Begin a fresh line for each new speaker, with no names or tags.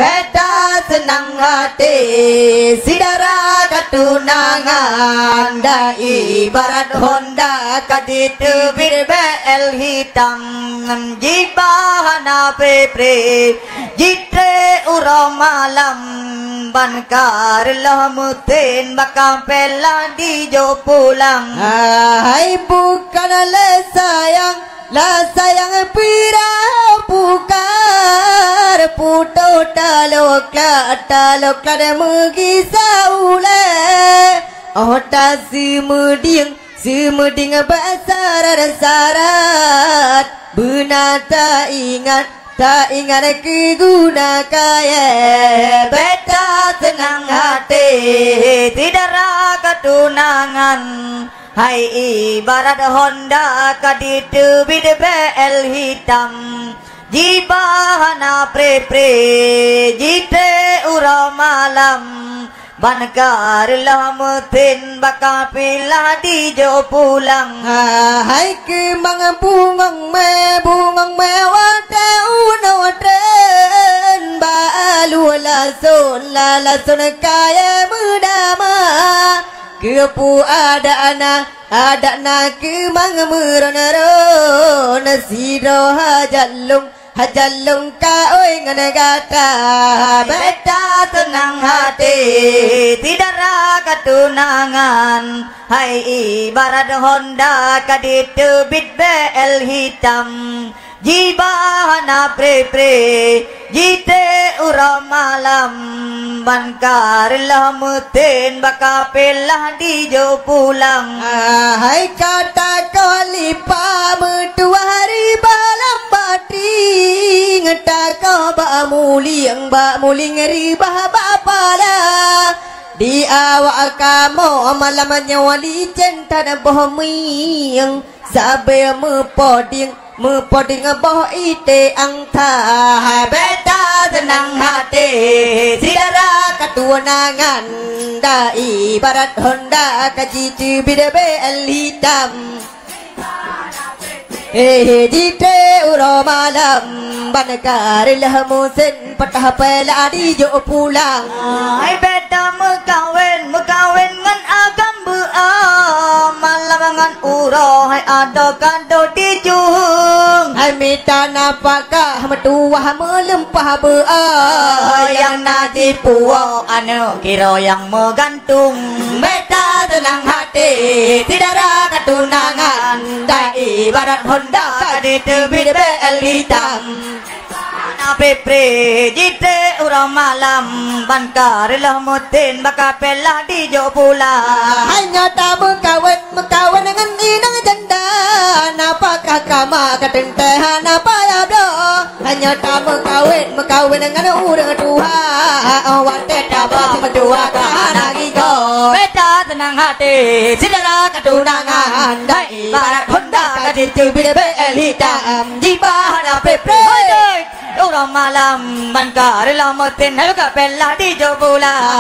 Beta senang hati sidara ketunangan da ibarat Honda kaditu birbel hitam jibahana pepre jitre uro malam bankar lamutin bakal pela di jo pulang. Hai bukan la sayang pira pukar puto talokla mugi saule ota simuding basarat benata ingat keguna kaya beta senang hati tidak raga tunangan. Hai ibarat Honda kaditu birbel hitam jibahana pre jite uro malam bankar lamutin bakal pila di jo pulang. Hai kemang bungong me watren balu lasun kaya mudama kepu ada na kemang meron siro hajallung ka oi nganagata beta tenang hati tidak raga tunangan. Hai ibarat Honda kaditu birbel hitam jibahana pre jite uro malam bankar lamutin bakal pelah di jo pulang. Hai kata kalipa mertua hari balam bating tak ba muling ribah bapala di awak kamu malamnya wali cinta dan bohming sabe mepoding boh ite angta beta tenang hati sidara ketunangan da ibarat Honda kajitu birbel hitam jite uro malam bankar lamutin patah pela di jo pulang. Hai beta mekawin ngan agam malam ngan uro hai ado kado di juhung. Hai mita napakah metuah melempah yang nadi puo anu kiro yang megantung. Beta tenang hati tidak raga tunangan da ibarat Honda kaditu birbel hitam pepre jite uro malam bankar lamutin bakal pelah di jo pulang. Hanya tak mekawin dengan inang janda napakah kama ketentehan apa ya bro. Hanya tak mekawin dengan urang tua wate dapat medua kahana gigo beta tenang hati sidara ketunangan da ibarat Honda kaditu birbel hitam jibahana pepre uro malam bankar lamutin bakal pelah di jo pulang.